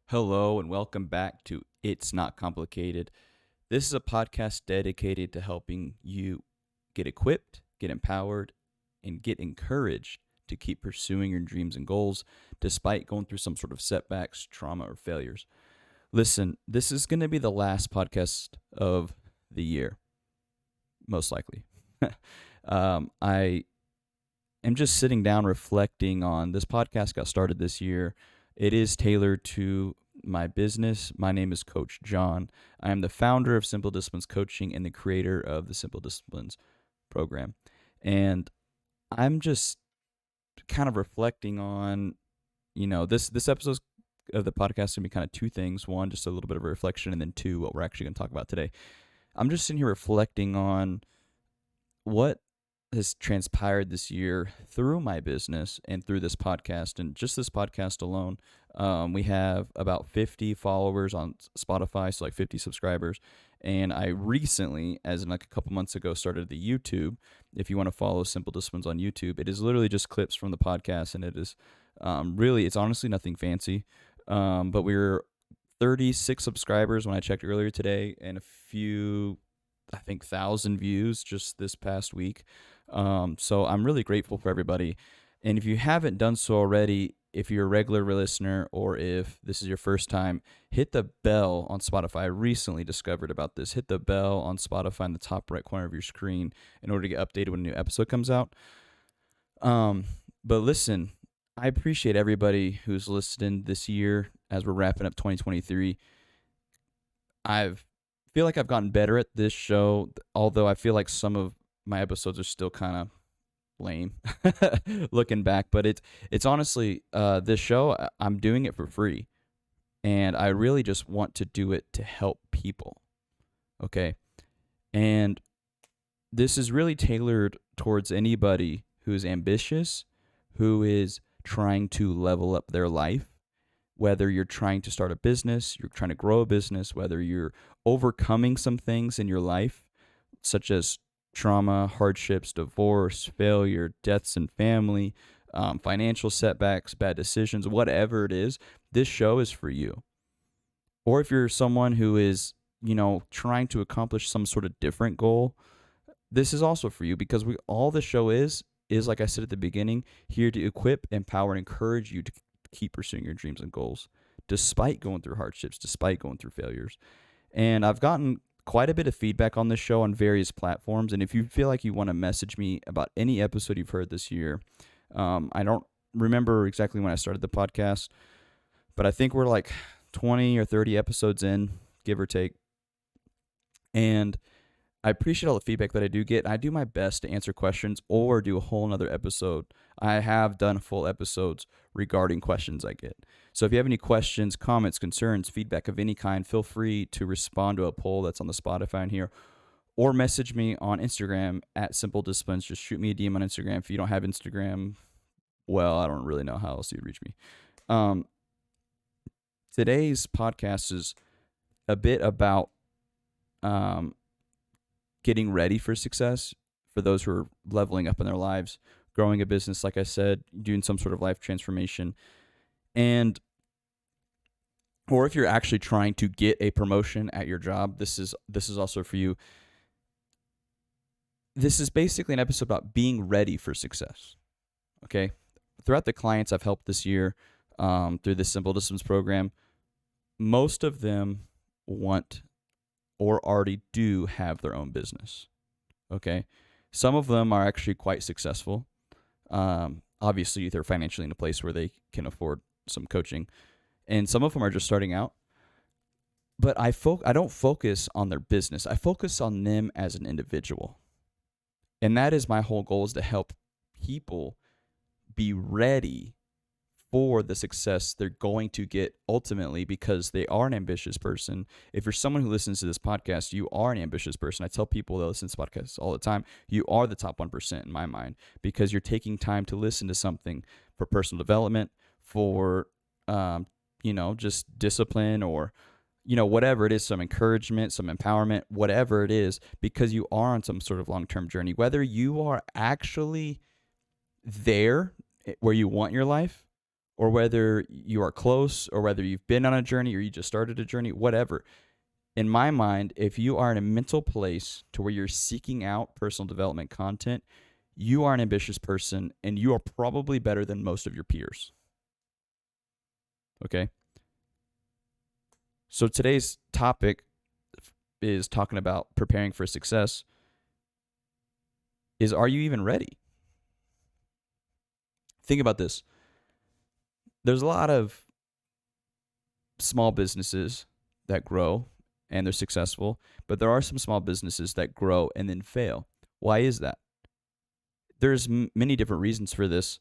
Hello and welcome back to It's Not Complicated. This is a podcast dedicated to helping you get equipped, get empowered, and get encouraged to keep pursuing your dreams and goals despite going through some sort of setbacks, trauma, or failures. Listen, this is going to be the last podcast of the year, most likely. I am just sitting down reflecting on this podcast got started this year. It is tailored to my business. My name is Coach John. I am the founder of Simple Disciplines Coaching and the creator of the Simple Disciplines program. And I'm just kind of reflecting on, this episode of the podcast is going to be kind of two things. One, just a little bit of a reflection, and then two, what we're actually going to talk about today. I'm just sitting here reflecting on what has transpired this year through my business and through this podcast. And just this podcast alone, we have about 50 followers on Spotify, so like 50 subscribers. And I recently, as in like a couple months ago, started the YouTube. If you want to follow Simple Disciplines on YouTube, it is literally just clips from the podcast, and it is it's honestly nothing fancy. But we were 36 subscribers when I checked earlier today, and a few, I think, 1,000 views just this past week. So I'm really grateful for everybody. And if you haven't done so already, if you're a regular listener or if this is your first time, hit the bell on Spotify. I recently discovered about this. Hit the bell on Spotify in the top right corner of your screen in order to get updated when a new episode comes out. But listen, I appreciate everybody who's listened this year as we're wrapping up 2023. I feel like I've gotten better at this show, although I feel like some of my episodes are still kind of lame looking back. But it's honestly, this show, I'm doing it for free, and I really just want to do it to help people. Okay. And this is really tailored towards anybody who is ambitious, who is trying to level up their life, whether you're trying to start a business, you're trying to grow a business, whether you're overcoming some things in your life, such as trauma, hardships, divorce, failure, deaths in family, financial setbacks, bad decisions, whatever it is, this show is for you. Or if you're someone who is, trying to accomplish some sort of different goal, this is also for you, because all the show is like I said at the beginning, here to equip, empower, and encourage you to keep pursuing your dreams and goals despite going through hardships, despite going through failures. And I've gotten quite a bit of feedback on this show on various platforms. And if you feel like you want to message me about any episode you've heard this year, I don't remember exactly when I started the podcast, but I think we're like 20 or 30 episodes in, give or take. And I appreciate all the feedback that I do get. I do my best to answer questions or do a whole nother episode. I have done full episodes regarding questions I get. So if you have any questions, comments, concerns, feedback of any kind, feel free to respond to a poll that's on the Spotify in here, or message me on Instagram at Simple Disciplines. Just shoot me a DM on Instagram. If you don't have Instagram, well, I don't really know how else you'd reach me. Today's podcast is a bit about getting ready for success for those who are leveling up in their lives, growing a business, like I said, doing some sort of life transformation. Or if you're actually trying to get a promotion at your job, this is also for you. This is basically an episode about being ready for success. Okay? Throughout the clients I've helped this year, through the Simple Disciplines program, most of them want or already do have their own business. Okay? Some of them are actually quite successful. Obviously, they're financially in a place where they can afford some coaching. And some of them are just starting out. But I don't focus on their business. I focus on them as an individual. And that is my whole goal, is to help people be ready for the success they're going to get ultimately, because they are an ambitious person. If you're someone who listens to this podcast, you are an ambitious person. I tell people that listen to podcasts all the time, you are the top 1% in my mind, because you're taking time to listen to something for personal development, for, just discipline, or, whatever it is, some encouragement, some empowerment, whatever it is, because you are on some sort of long-term journey. Whether you are actually there where you want your life, or whether you are close, or whether you've been on a journey or you just started a journey, whatever. In my mind, if you are in a mental place to where you're seeking out personal development content, you are an ambitious person and you are probably better than most of your peers. Okay? So today's topic is talking about preparing for success. Are you even ready? Think about this. There's a lot of small businesses that grow and they're successful, but there are some small businesses that grow and then fail. Why is that? There's many different reasons for this,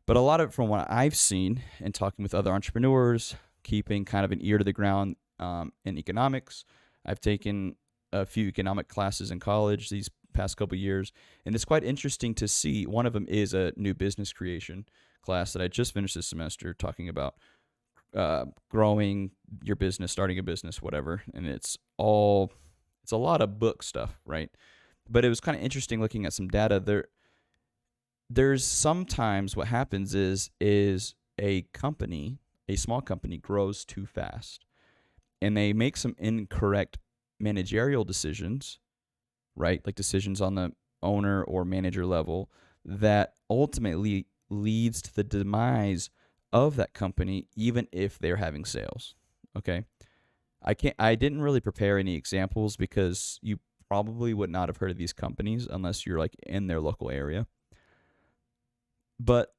but a lot of it from what I've seen and talking with other entrepreneurs, keeping kind of an ear to the ground in economics. I've taken a few economic classes in college these past couple of years, and it's quite interesting to see. One of them is a new business creation class that I just finished this semester, talking about growing your business, starting a business, whatever. And it's a lot of book stuff, right? But it was kind of interesting looking at some data. There's sometimes what happens is a small company grows too fast, and they make some incorrect managerial decisions, right? Like decisions on the owner or manager level that ultimately leads to the demise of that company, even if they're having sales. Okay. I didn't really prepare any examples because you probably would not have heard of these companies unless you're like in their local area. But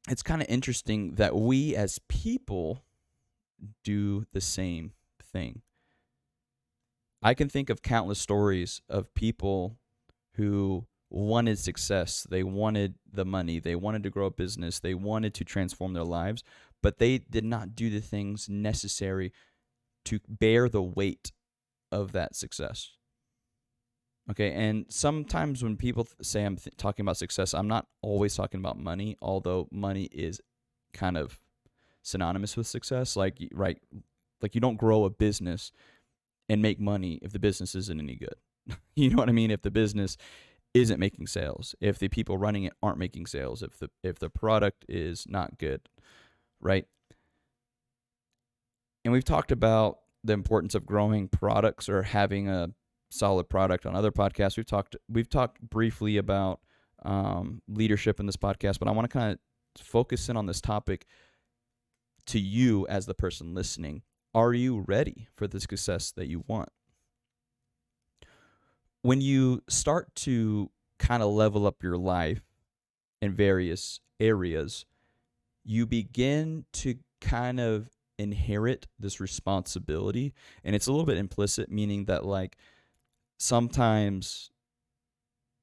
it's kind of interesting that we as people do the same thing. I can think of countless stories of people who wanted success. They wanted the money. They wanted to grow a business. They wanted to transform their lives, but they did not do the things necessary to bear the weight of that success. Okay, and sometimes when people say I'm talking about success, I'm not always talking about money, although money is kind of synonymous with success. Like, right, like you don't grow a business and make money if the business isn't any good. You know what I mean? If the business isn't making sales, if the people running it aren't making sales, if the product is not good, right? And we've talked about the importance of growing products or having a solid product on other podcasts. We've talked briefly about leadership in this podcast, but I want to kind of focus in on this topic to you as the person listening. Are you ready for the success that you want? When you start to kind of level up your life in various areas, you begin to kind of inherit this responsibility. And it's a little bit implicit, meaning that like sometimes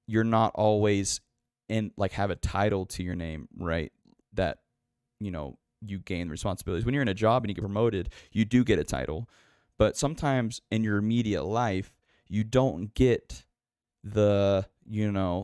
you're not always in like have a title to your name, right? That, you gain responsibilities. When you're in a job and you get promoted, you do get a title. But sometimes in your immediate life, you don't get the,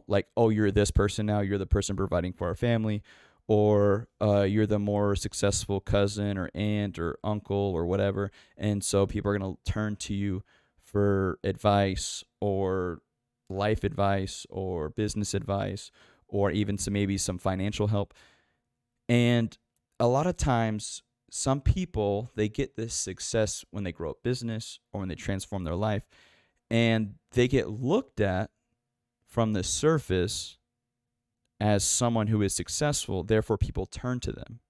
like, oh, you're this person now, you're the person providing for our family, or you're the more successful cousin or aunt or uncle or whatever. And so people are going to turn to you for advice or life advice or business advice or even maybe some financial help. And a lot of times, some people, they get this success when they grow a business or when they transform their life, and they get looked at from the surface as someone who is successful, therefore people turn to them.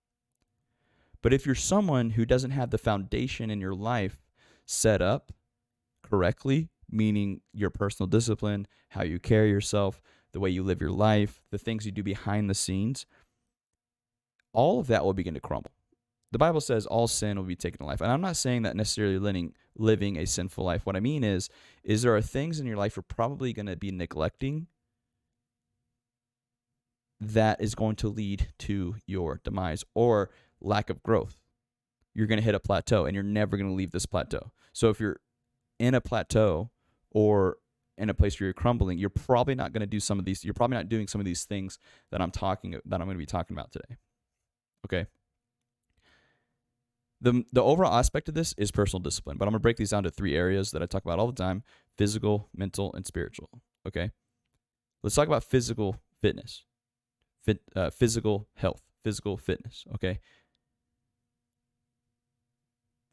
But if you're someone who doesn't have the foundation in your life set up correctly, meaning your personal discipline, how you carry yourself, the way you live your life, the things you do behind the scenes, all of that will begin to crumble. The Bible says all sin will be taken to life. And I'm not saying that necessarily living a sinful life. What I mean is there are things in your life you're probably going to be neglecting that is going to lead to your demise or lack of growth. You're going to hit a plateau and you're never going to leave this plateau. So if you're in a plateau or in a place where you're crumbling, you're probably not going to do some of these. You're probably not doing some of these things that I'm going to be talking about today. Okay. The overall aspect of this is personal discipline, but I'm going to break these down to 3 areas that I talk about all the time: physical, mental, and spiritual. Okay. Let's talk about physical fitness, physical health. physical fitness, okay?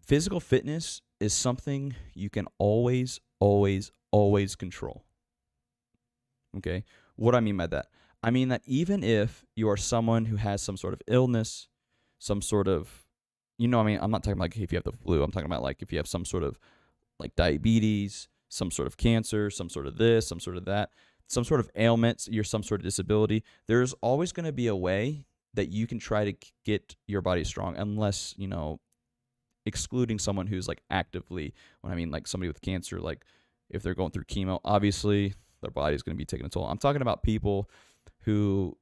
Physical fitness is something you can always, always, always control. Okay? What do I mean by that? I mean that even if you are someone who has some sort of illness, some sort of, I mean, I'm not talking about like if you have the flu. I'm talking about like if you have some sort of like diabetes, some sort of cancer, some sort of this, some sort of that, some sort of ailments, you're some sort of disability. There's always going to be a way that you can try to get your body strong, unless, excluding someone who's like actively, when I mean like somebody with cancer, like if they're going through chemo, obviously their body's going to be taking a toll. I'm talking about people who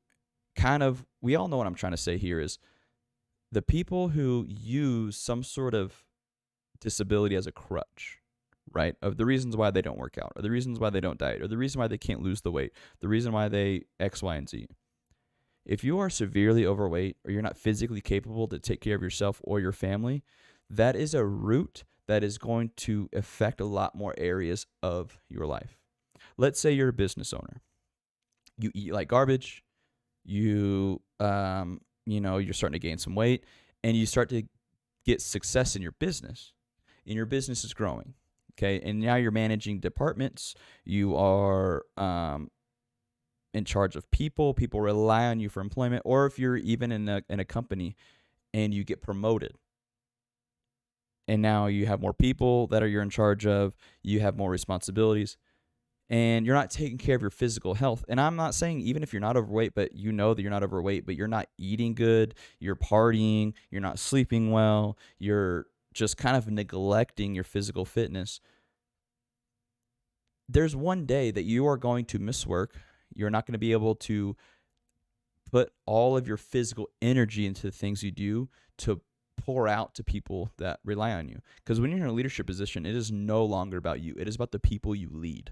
we all know what I'm trying to say here is the people who use some sort of disability as a crutch, right? Of the reasons why they don't work out, or the reasons why they don't diet, or the reason why they can't lose the weight, the reason why they X, Y, and Z. If you are severely overweight or you're not physically capable to take care of yourself or your family, that is a root that is going to affect a lot more areas of your life. Let's say you're a business owner. You eat like garbage. You're starting to gain some weight, and you start to get success in your business. And your business is growing, okay? And now you're managing departments. You are in charge of people. People rely on you for employment. Or if you're even in a company and you get promoted, and now you have more people that you're in charge of, you have more responsibilities, and you're not taking care of your physical health. And I'm not saying even if you're not overweight, but you know that you're not overweight, but you're not eating good, you're partying, you're not sleeping well, you're just kind of neglecting your physical fitness. There's one day that you are going to miss work. You're not going to be able to put all of your physical energy into the things you do to pour out to people that rely on you. Because when you're in a leadership position, it is no longer about you. It is about the people you lead.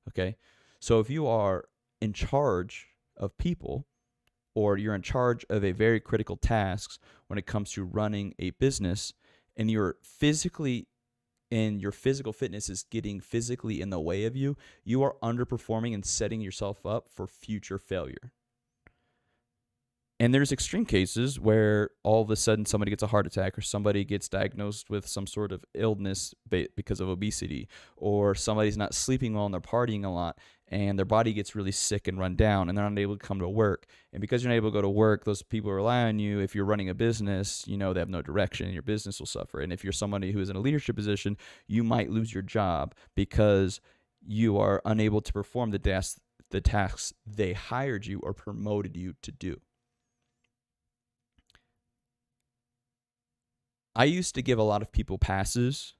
Okay? So if you are in charge of people, or you're in charge of a very critical task when it comes to running a business, and you're physically and your physical fitness is getting physically in the way of you, you are underperforming and setting yourself up for future failure. And there's extreme cases where all of a sudden somebody gets a heart attack, or somebody gets diagnosed with some sort of illness because of obesity, or somebody's not sleeping well and they're partying a lot and their body gets really sick and run down and they're not able to come to work. And because you're not able to go to work, those people rely on you. If you're running a business, they have no direction and your business will suffer. And if you're somebody who is in a leadership position, you might lose your job because you are unable to perform the tasks they hired you or promoted you to do. I used to give a lot of people passes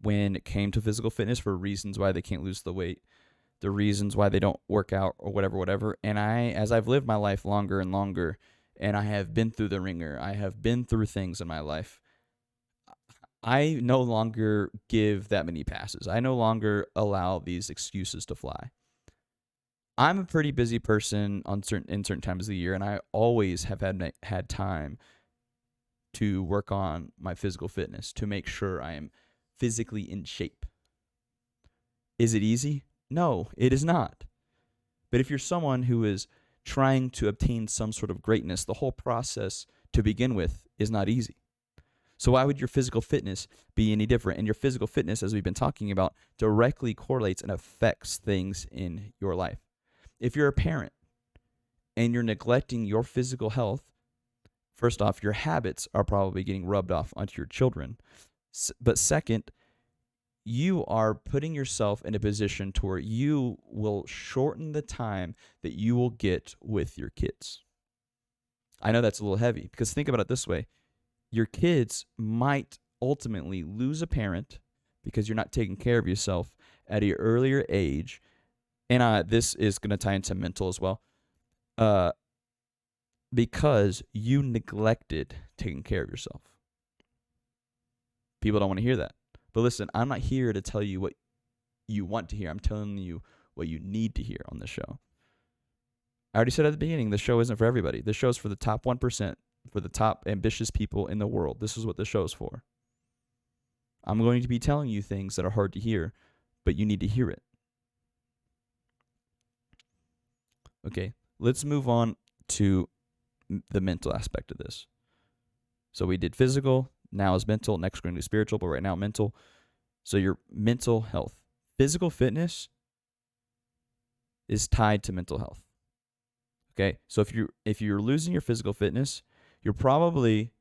when it came to physical fitness for reasons why they can't lose the weight, the reasons why they don't work out, or whatever. And as I've lived my life longer and longer, and I have been through the ringer, I have been through things in my life, I no longer give that many passes. I no longer allow these excuses to fly. I'm a pretty busy person in certain times of the year, and I always have had time to work on my physical fitness, to make sure I am physically in shape. Is it easy? No, it is not. But if you're someone who is trying to obtain some sort of greatness, the whole process to begin with is not easy. So why would your physical fitness be any different? And your physical fitness, as we've been talking about, directly correlates and affects things in your life. If you're a parent and you're neglecting your physical health, first off, your habits are probably getting rubbed off onto your children. But second, you are putting yourself in a position to where you will shorten the time that you will get with your kids. I know that's a little heavy, because think about it this way. Your kids might ultimately lose a parent because you're not taking care of yourself at an earlier age. And this is going to tie into mental as well. Because you neglected taking care of yourself. People don't want to hear that. But listen, I'm not here to tell you what you want to hear. I'm telling you what you need to hear on this show. I already said at the beginning, the show isn't for everybody. The show's for the top 1%, for the top ambitious people in the world. This is what the show's for. I'm going to be telling you things that are hard to hear, but you need to hear it. Okay, let's move on to the mental aspect of this. So we did physical, now is mental, next we're going to do spiritual, but right now mental. So your mental health. Physical fitness is tied to mental health. Okay? So if you're losing your physical fitness, you're probably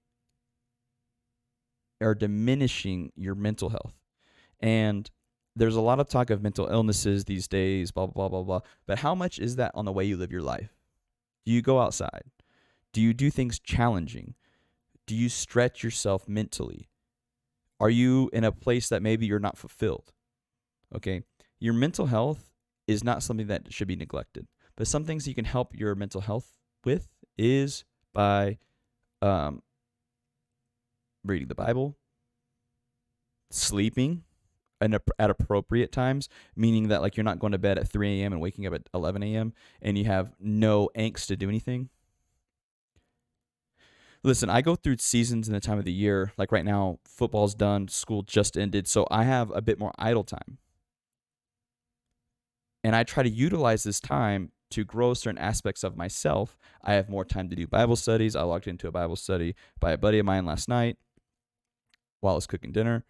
are diminishing your mental health. And there's a lot of talk of mental illnesses these days, blah, blah, blah, blah, blah. But how much is that on the way you live your life? Do you go outside? Do you do things challenging? Do you stretch yourself mentally? Are you in a place that maybe you're not fulfilled? Okay. Your mental health is not something that should be neglected. But some things you can help your mental health with is by reading the Bible, sleeping at appropriate times, meaning that like you're not going to bed at 3 a.m. and waking up at 11 a.m. and you have no angst to do anything. Listen, I go through seasons in the time of the year. Like right now, football's done, school just ended, so I have a bit more idle time. And I try to utilize this time to grow certain aspects of myself. I have more time to do Bible studies. I logged into a Bible study by a buddy of mine last night while I was cooking dinner.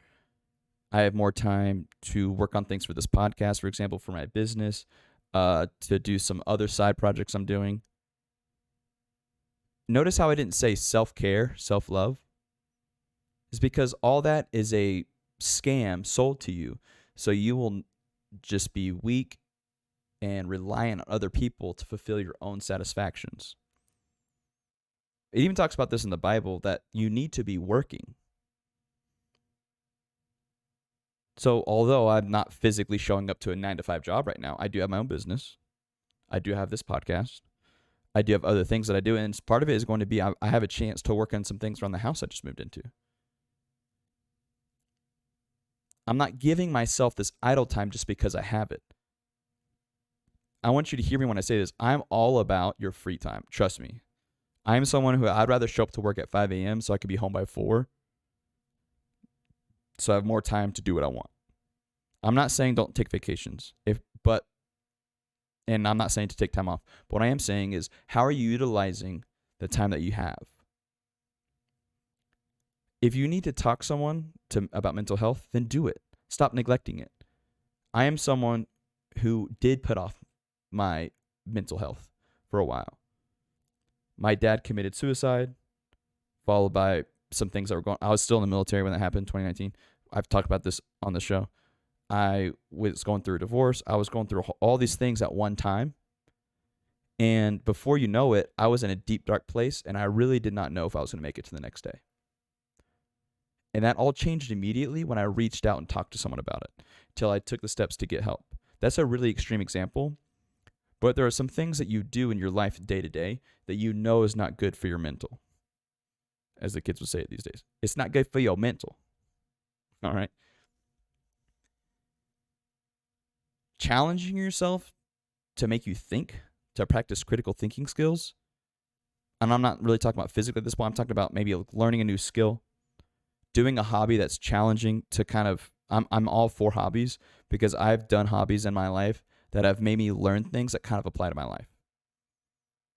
I have more time to work on things for this podcast, for example, for my business, to do some other side projects I'm doing. Notice how I didn't say self-care, self-love. It's because all that is a scam sold to you. So you will just be weak and reliant on other people to fulfill your own satisfactions. It even talks about this in the Bible, that you need to be working. So although I'm not physically showing up to a 9-to-5 job right now, I do have my own business. I do have this podcast. I do have other things that I do, and part of it is going to be I have a chance to work on some things around the house I just moved into. I'm not giving myself this idle time just because I have it. I want you to hear me when I say this. I'm all about your free time. Trust me. I'm someone who I'd rather show up to work at 5 a.m. so I could be home by 4. So I have more time to do what I want. I'm not saying don't take vacations, and I'm not saying to take time off. But what I am saying is, how are you utilizing the time that you have? If you need to talk to someone about mental health, then do it. Stop neglecting it. I am someone who did put off my mental health for a while. My dad committed suicide, followed by some things that were going. I was still in the military when that happened, 2019. I've talked about this on the show. I was going through a divorce. I was going through all these things at one time. And before you know it, I was in a deep, dark place, and I really did not know if I was going to make it to the next day. And that all changed immediately when I reached out and talked to someone about it, till I took the steps to get help. That's a really extreme example, but there are some things that you do in your life day to day that you know is not good for your mental, as the kids would say it these days. It's not good for your mental. All right? Challenging yourself to make you think, to practice critical thinking skills. And I'm not really talking about physically at this point. I'm talking about maybe learning a new skill, doing a hobby that's challenging to kind of, I'm all for hobbies because I've done hobbies in my life that have made me learn things that kind of apply to my life.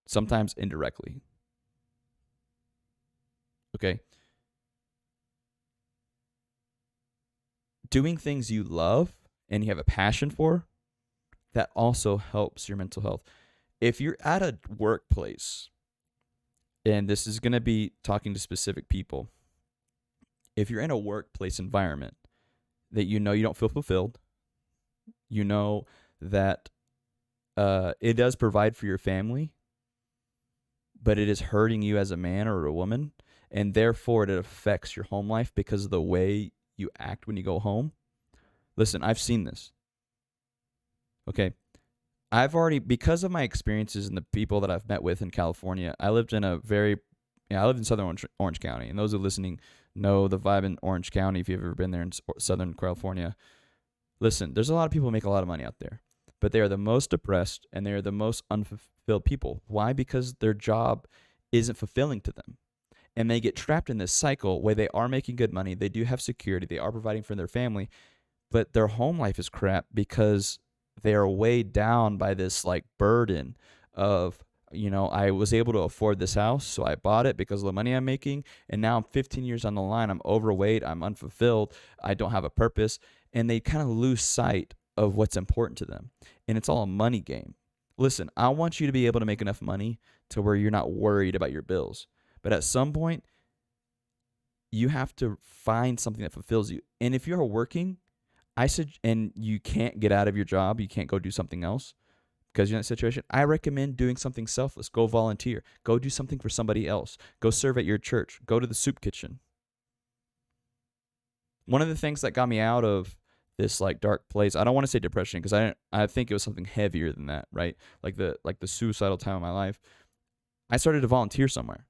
Sometimes indirectly. Okay. Doing things you love and you have a passion for, that also helps your mental health. If you're at a workplace, and this is going to be talking to specific people, if you're in a workplace environment that you know you don't feel fulfilled, you know that it does provide for your family, but it is hurting you as a man or a woman, and therefore it affects your home life because of the way you act when you go home. Listen, I've seen this. Okay. Because of my experiences and the people that I've met with in California, I lived in Southern Orange County. And those who are listening know the vibe in Orange County if you've ever been there in Southern California. Listen, there's a lot of people who make a lot of money out there, but they are the most depressed and they are the most unfulfilled people. Why? Because their job isn't fulfilling to them. And they get trapped in this cycle where they are making good money, they do have security, they are providing for their family, but their home life is crap because they are weighed down by this like burden of I was able to afford this house, so I bought it because of the money I'm making. And now I'm 15 years on the line. I'm overweight. I'm unfulfilled. I don't have a purpose. And they kind of lose sight of what's important to them. And it's all a money game. Listen, I want you to be able to make enough money to where you're not worried about your bills. But at some point, you have to find something that fulfills you. And if you're working, and you can't get out of your job, you can't go do something else because you're in that situation, I recommend doing something selfless. Go volunteer. Go do something for somebody else. Go serve at your church. Go to the soup kitchen. One of the things that got me out of this like dark place, I don't want to say depression because I think it was something heavier than that, right? Like the suicidal time of my life. I started to volunteer somewhere.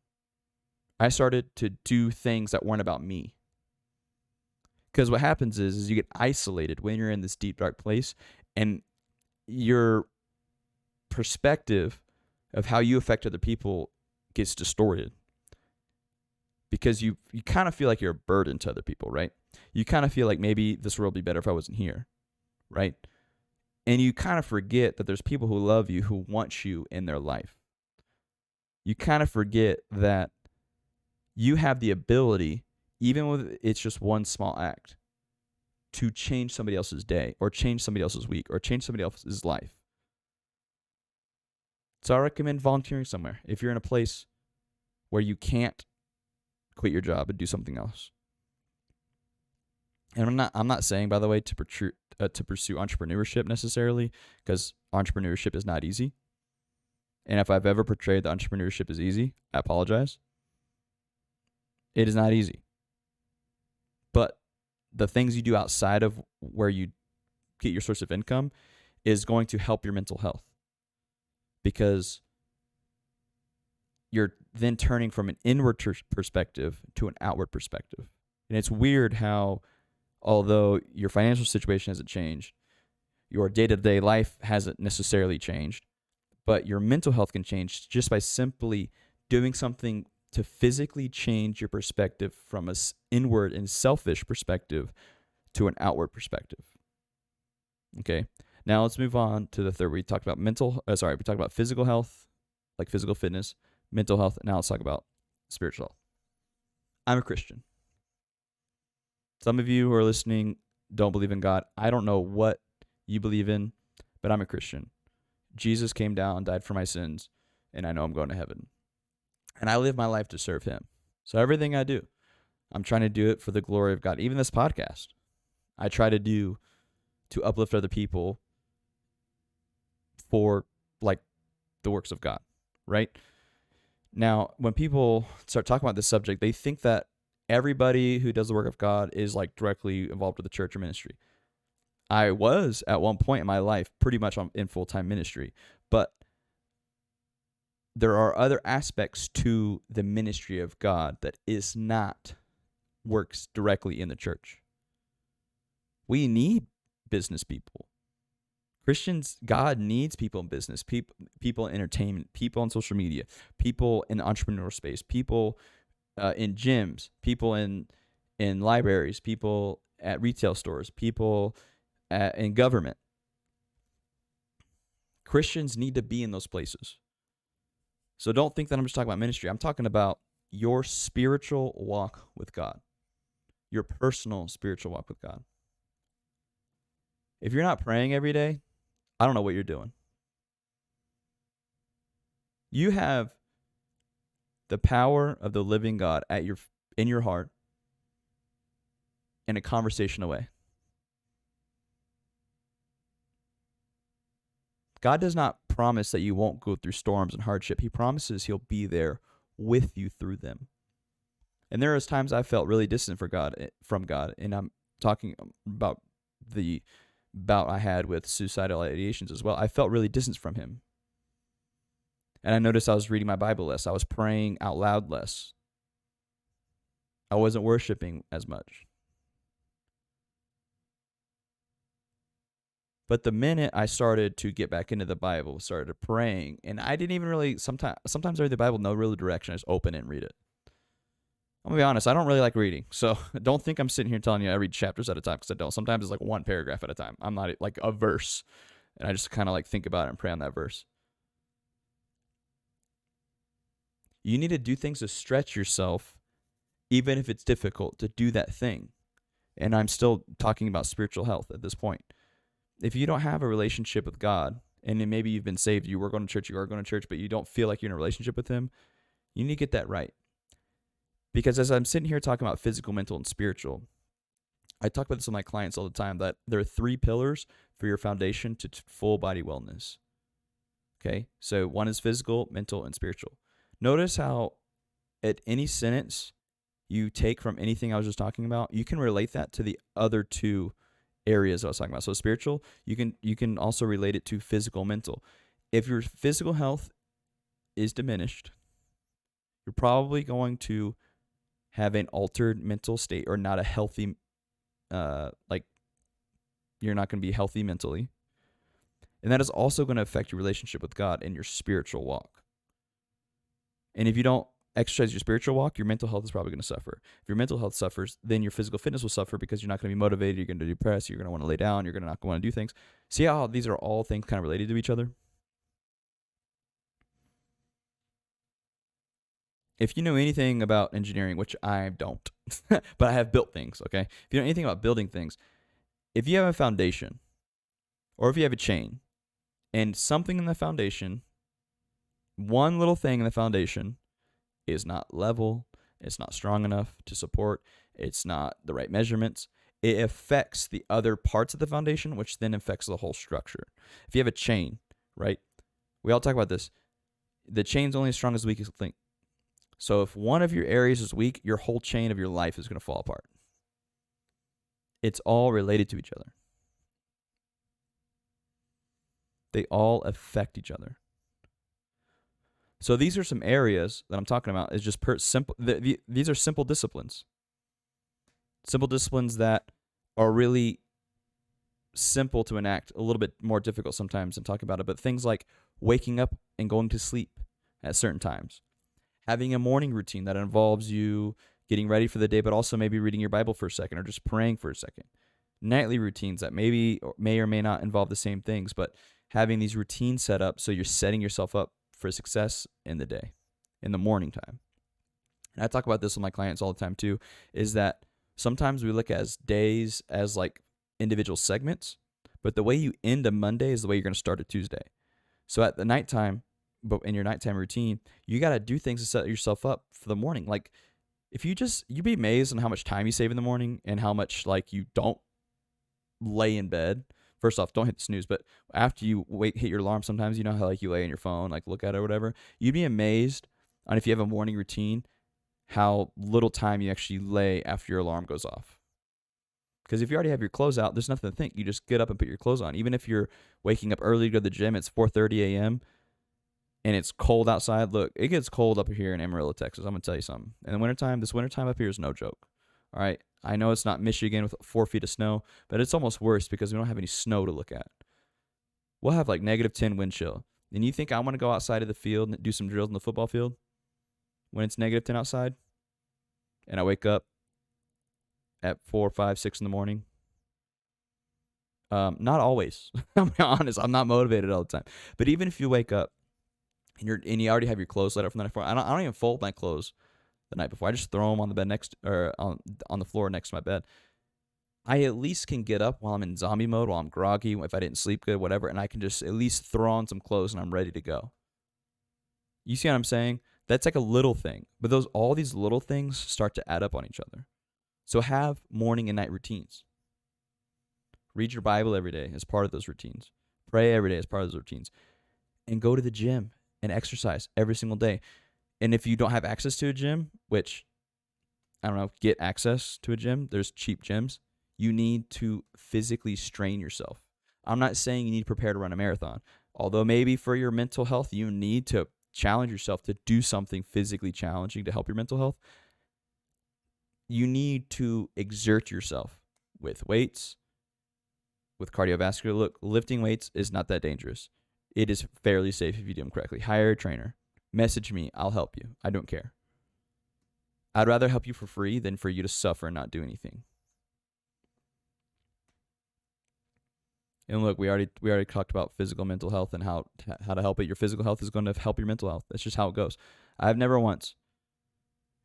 I started to do things that weren't about me. Because what happens is you get isolated when you're in this deep, dark place, and your perspective of how you affect other people gets distorted. Because you kind of feel like you're a burden to other people, right? You kind of feel like maybe this world would be better if I wasn't here, right? And you kind of forget that there's people who love you, who want you in their life. You kind of forget that you have the ability, even with it's just one small act, to change somebody else's day or change somebody else's week or change somebody else's life. So I recommend volunteering somewhere if you're in a place where you can't quit your job and do something else. And I'm not saying, by the way, to pursue entrepreneurship necessarily, because entrepreneurship is not easy. And if I've ever portrayed that entrepreneurship is easy, I apologize. It is not easy. But the things you do outside of where you get your source of income is going to help your mental health. Because you're then turning from an inward perspective to an outward perspective. And it's weird how, although your financial situation hasn't changed, your day-to-day life hasn't necessarily changed, but your mental health can change just by simply doing something to physically change your perspective from an inward and selfish perspective to an outward perspective. Okay, now let's move on to the third. We talked about we talked about physical health, like physical fitness, mental health. Now let's talk about spiritual health. I'm a Christian. Some of you who are listening don't believe in God. I don't know what you believe in, but I'm a Christian. Jesus came down, died for my sins, and I know I'm going to heaven. And I live my life to serve him. So everything I do, I'm trying to do it for the glory of God. Even this podcast, I try to do to uplift other people for like the works of God, right? Now, when people start talking about this subject, they think that everybody who does the work of God is like directly involved with the church or ministry. I was at one point in my life pretty much in full-time ministry, but there are other aspects to the ministry of God that works directly in the church. We need business people. Christians, God needs people in business, people in entertainment, people on social media, people in the entrepreneurial space, people in gyms, people in libraries, people at retail stores, people in government. Christians need to be in those places. So don't think that I'm just talking about ministry. I'm talking about your spiritual walk with God, your personal spiritual walk with God. If you're not praying every day, I don't know what you're doing. You have the power of the living God in your heart and a conversation away. God does not promise that you won't go through storms and hardship. He promises he'll be there with you through them. And there is times I felt really distant from God, and I'm talking about the bout I had with suicidal ideations as well. I felt really distant from him. And I noticed I was reading my Bible less. I was praying out loud less. I wasn't worshiping as much. But the minute I started to get back into the Bible, started praying, and I didn't even really, sometimes I read the Bible, no real direction. I just open it and read it. I'm going to be honest, I don't really like reading. So don't think I'm sitting here telling you I read chapters at a time, because I don't. Sometimes it's like one paragraph at a time. I'm not like a verse. And I just kind of like think about it and pray on that verse. You need to do things to stretch yourself, even if it's difficult to do that thing. And I'm still talking about spiritual health at this point. If you don't have a relationship with God, and then maybe you've been saved, you are going to church, but you don't feel like you're in a relationship with him, you need to get that right. Because as I'm sitting here talking about physical, mental, and spiritual, I talk about this with my clients all the time, that there are 3 pillars for your foundation to full body wellness. Okay, so one is physical, mental, and spiritual. Notice how at any sentence you take from anything I was just talking about, you can relate that to the other 2 areas I was talking about. So spiritual, you can also relate it to physical, mental. If your physical health is diminished, you're probably going to have an altered mental state, or not a healthy, like you're not going to be healthy mentally. And that is also going to affect your relationship with God and your spiritual walk. And if you don't exercise your spiritual walk, your mental health is probably going to suffer. If your mental health suffers, then your physical fitness will suffer, because you're not going to be motivated, you're going to be depressed, you're going to want to lay down, you're going to not want to do things. See how these are all things kind of related to each other? If you know anything about engineering, which I don't, but I have built things, okay? If you know anything about building things, if you have a foundation, or if you have a chain, and something in the foundation, one little thing in the foundation is not level, it's not strong enough to support, it's not the right measurements, it affects the other parts of the foundation, which then affects the whole structure. If you have a chain, right? We all talk about this. The chain's only as strong as the weakest link. So if one of your areas is weak, your whole chain of your life is going to fall apart. It's all related to each other. They all affect each other. So these are some areas that I'm talking about. Is just simple. These are simple disciplines. Simple disciplines that are really simple to enact, a little bit more difficult sometimes than talking about it. But things like waking up and going to sleep at certain times, having a morning routine that involves you getting ready for the day, but also maybe reading your Bible for a second or just praying for a second. Nightly routines that may or may not involve the same things, but having these routines set up so you're setting yourself up for success in the day, in the morning time. And I talk about this with my clients all the time too, is that sometimes we look at days as like individual segments, but the way you end a Monday is the way you're going to start a Tuesday. So at the nighttime, but in your nighttime routine, you got to do things to set yourself up for the morning. Like if you'd be amazed on how much time you save in the morning and how much like you don't lay in bed. First off, don't hit the snooze, but after you hit your alarm, sometimes you know how like you lay in your phone, like look at it or whatever. You'd be amazed on, if you have a morning routine, how little time you actually lay after your alarm goes off. Because if you already have your clothes out, there's nothing to think. You just get up and put your clothes on. Even if you're waking up early to go to the gym, it's 4:30 a.m. and it's cold outside. Look, it gets cold up here in Amarillo, Texas. I'm going to tell you something. In the wintertime, this wintertime up here is no joke. All right? I know it's not Michigan with 4 feet of snow, but it's almost worse because we don't have any snow to look at. We'll have like -10 wind chill. And you think I want to go outside of the field and do some drills in the football field when it's -10 outside? And I wake up at 4, 5, 6 in the morning? Not always. I'm honest. I'm not motivated all the time. But even if you wake up and you already have your clothes laid out from the night before, I don't even fold my clothes the night before. I just throw them on the bed on the floor next to my bed. I at least can get up while I'm in zombie mode, while I'm groggy, if I didn't sleep good, whatever, and I can just at least throw on some clothes and I'm ready to go. You see what I'm saying? That's like a little thing. But all these little things start to add up on each other. So have morning and night routines. Read your Bible every day as part of those routines. Pray every day as part of those routines. And go to the gym and exercise every single day. And if you don't have access to a gym, which, I don't know, get access to a gym. There's cheap gyms. You need to physically strain yourself. I'm not saying you need to prepare to run a marathon. Although maybe for your mental health, you need to challenge yourself to do something physically challenging to help your mental health. You need to exert yourself with weights, with cardiovascular. Look, lifting weights is not that dangerous. It is fairly safe if you do them correctly. Hire a trainer. Message me. I'll help you. I don't care. I'd rather help you for free than for you to suffer and not do anything. And look, we already talked about physical mental health and how to help it. Your physical health is going to help your mental health. That's just how it goes. I've never once.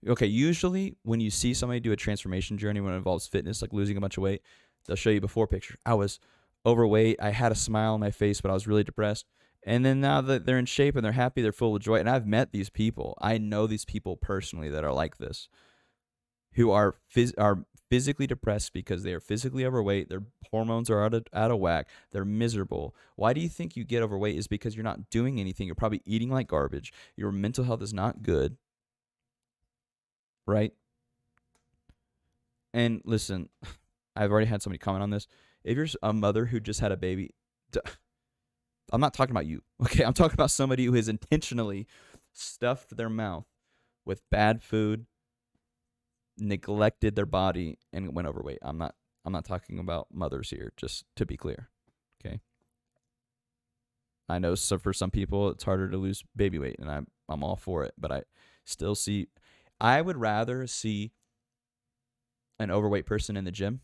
Okay, usually when you see somebody do a transformation journey when it involves fitness, like losing a bunch of weight, they'll show you before picture. I was overweight. I had a smile on my face, but I was really depressed. And then now that they're in shape and they're happy, they're full of joy. And I've met these people. I know these people personally that are like this, who are physically depressed because they are physically overweight. Their hormones are out of whack. They're miserable. Why do you think you get overweight? Is because you're not doing anything. You're probably eating like garbage. Your mental health is not good, right? And listen, I've already had somebody comment on this. If you're a mother who just had a baby, I'm not talking about you, okay? I'm talking about somebody who has intentionally stuffed their mouth with bad food, neglected their body, and went overweight. I'm not talking about mothers here, just to be clear, okay? I know for some people it's harder to lose baby weight, and I'm all for it, but I would rather see an overweight person in the gym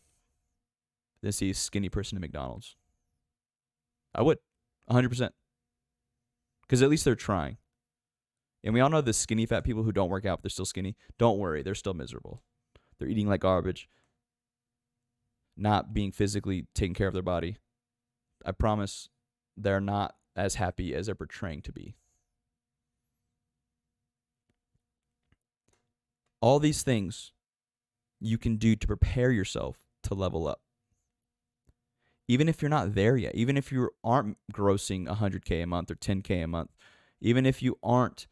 than see a skinny person in McDonald's. I would, 100%. Because at least they're trying. And we all know the skinny fat people who don't work out, but they're still skinny. Don't worry, they're still miserable. They're eating like garbage, not being physically taking care of their body. I promise they're not as happy as they're portraying to be. All these things you can do to prepare yourself to level up. Even if you're not there yet, even if you aren't grossing 100K a month or 10K a month, even if you aren't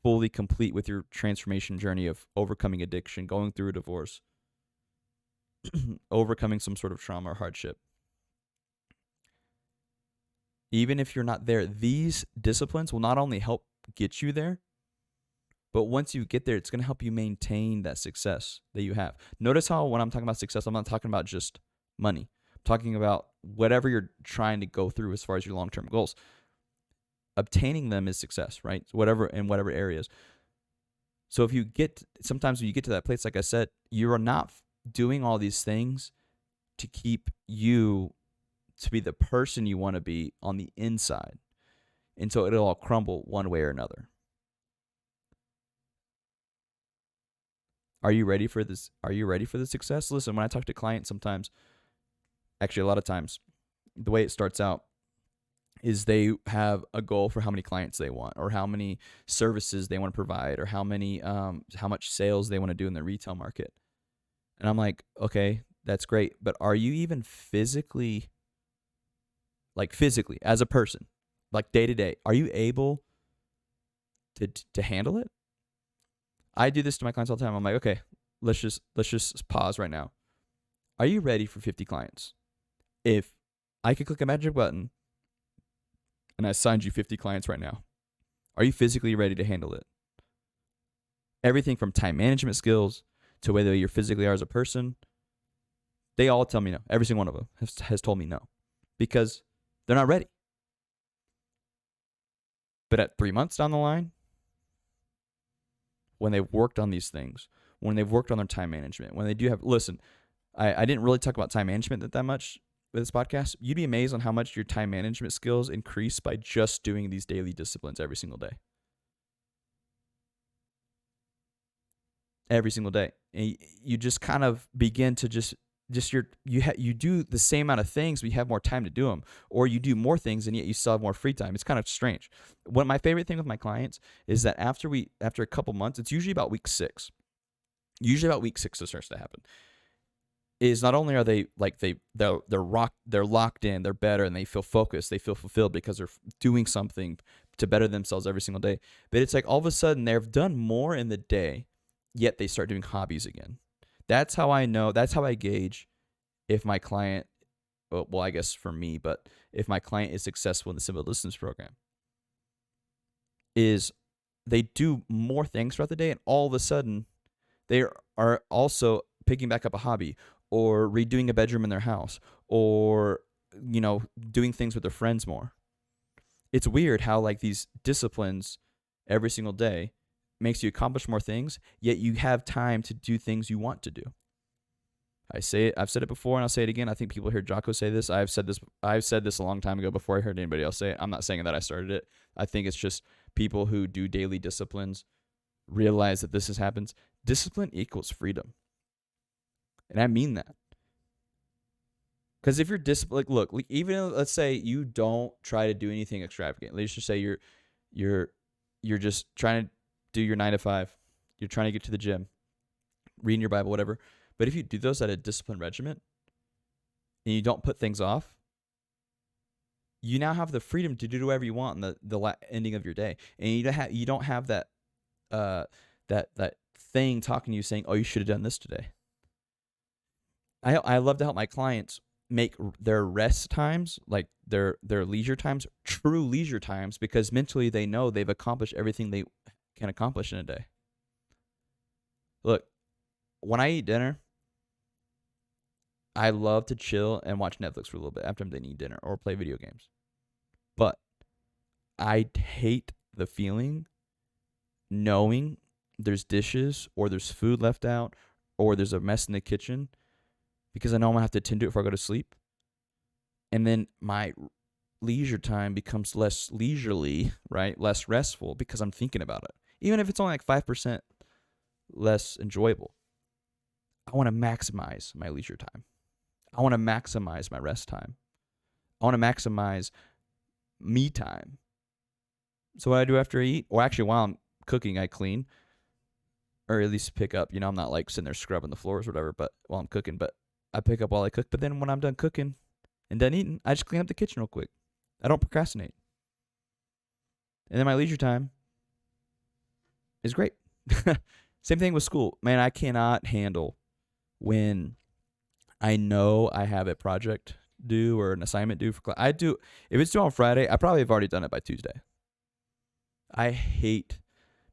fully complete with your transformation journey of overcoming addiction, going through a divorce, overcoming some sort of trauma or hardship, even if you're not there, these disciplines will not only help get you there, but once you get there, it's going to help you maintain that success that you have. Notice how when I'm talking about success, I'm not talking about just money. I'm talking about whatever you're trying to go through as far as your long-term goals. Obtaining them is success, right? In whatever areas. So sometimes when you get to that place, like I said, you are not doing all these things to keep you to be the person you want to be on the inside. And so it'll all crumble one way or another. Are you ready for this? Are you ready for the success? Listen, when I talk to clients sometimes, actually a lot of times, the way it starts out is they have a goal for how many clients they want, or how many services they want to provide, or how much sales they want to do in the retail market. And I'm like, okay, that's great, but are you even physically as a person, like day to day, are you able to handle it? I do this to my clients all the time. I'm like, okay, let's just pause right now. Are you ready for 50 clients? If I could click a magic button and I assigned you 50 clients right now, are you physically ready to handle it? Everything from time management skills to whether you're physically are as a person, they all tell me no. Every single one of them has told me no because they're not ready. But at 3 months down the line, when they've worked on these things, when they've worked on their time management, when they do have, listen, I didn't really talk about time management that much with this podcast. You'd be amazed on how much your time management skills increase by just doing these daily disciplines every single day. Every single day. And you just kind of begin to you do the same amount of things, but you have more time to do them, or you do more things and yet you still have more free time. It's kind of strange. One of my favorite thing with my clients is that after a couple months, it's usually about week 6. Usually about week 6 it starts to happen. Is not only are they like they're locked in, they're better, and they feel focused, they feel fulfilled because they're doing something to better themselves every single day. But it's like all of a sudden they've done more in the day, yet they start doing hobbies again. That's how I know. That's how I gauge if my client, well, I guess for me, but if my client is successful in the Simple Distance program, is they do more things throughout the day, and all of a sudden they are also picking back up a hobby, or redoing a bedroom in their house, or doing things with their friends more. It's weird how like these disciplines every single day makes you accomplish more things, yet you have time to do things you want to do. I've said it before and I'll say it again. I think people hear Jocko say this. I've said this a long time ago before I heard anybody else say it. I'm not saying that I started it. I think it's just people who do daily disciplines realize that this happens. Discipline equals freedom. And I mean that. Because if you're disciplined, look, even let's say you don't try to do anything extravagant. Let's just say you're just trying to do your 9 to 5. You're trying to get to the gym, reading your Bible, whatever. But if you do those at a disciplined regimen and you don't put things off, you now have the freedom to do whatever you want in the ending of your day, and you don't have that that thing talking to you saying, "Oh, you should have done this today." I love to help my clients make their rest times, like their leisure times, true leisure times, because mentally they know they've accomplished everything they can accomplish in a day. Look, when I eat dinner, I love to chill and watch Netflix for a little bit after I'm done eating dinner or play video games. But I hate the feeling knowing there's dishes or there's food left out or there's a mess in the kitchen, because I know I'm going to have to attend to it before I go to sleep. And then my leisure time becomes less leisurely, right? Less restful because I'm thinking about it. Even if it's only like 5% less enjoyable. I want to maximize my leisure time. I want to maximize my rest time. I want to maximize me time. So what I do after I eat, or actually while I'm cooking, I clean, or at least pick up. I'm not like sitting there scrubbing the floors or whatever, but while I'm cooking, but I pick up while I cook. But then when I'm done cooking and done eating, I just clean up the kitchen real quick. I don't procrastinate. And then my leisure time is great. Same thing with school. Man, I cannot handle when I know I have a project due or an assignment due for class. If it's due on Friday, I probably have already done it by Tuesday. I hate,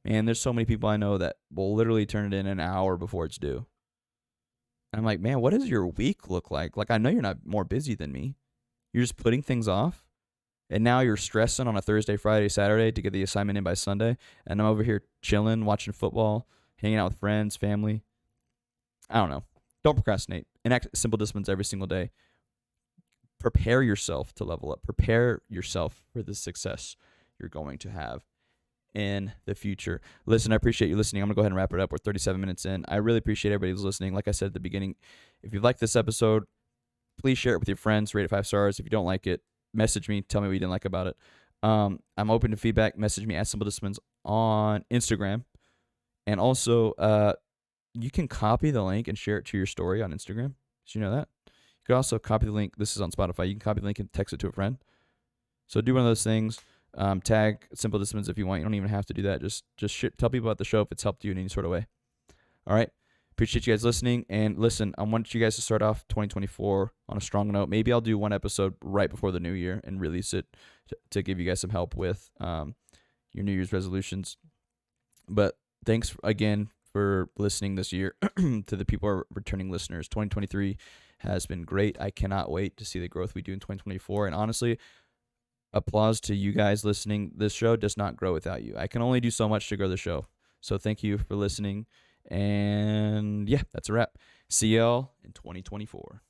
man, there's so many people I know that will literally turn it in an hour before it's due. And I'm like, man, what does your week look like? Like, I know you're not more busy than me. You're just putting things off. And now you're stressing on a Thursday, Friday, Saturday to get the assignment in by Sunday. And I'm over here chilling, watching football, hanging out with friends, family. I don't know. Don't procrastinate. Enact simple disciplines every single day. Prepare yourself to level up. Prepare yourself for the success you're going to have in the future. Listen, I appreciate you listening. I'm going to go ahead and wrap it up. We're 37 minutes in. I really appreciate everybody who's listening. Like I said at the beginning, if you like this episode, please share it with your friends. Rate it 5 stars. If you don't like it, message me. Tell me what you didn't like about it. I'm open to feedback. Message me at Simple Disciplines on Instagram. And also, you can copy the link and share it to your story on Instagram. Did you know that? You can also copy the link. This is on Spotify. You can copy the link and text it to a friend. So do one of those things. Tag Simple Disciplines if you want. You don't even have to do that. Just tell people about the show if it's helped you in any sort of way. All right. Appreciate you guys listening. And listen, I want you guys to start off 2024 on a strong note. Maybe I'll do one episode right before the new year and release it to give you guys some help with your New Year's resolutions. But thanks again for listening this year to the people who are returning listeners. 2023 has been great. I cannot wait to see the growth we do in 2024. And honestly, applause to you guys listening. This show does not grow without you. I can only do so much to grow the show. So thank you for listening. And yeah, that's a wrap. See y'all in 2024.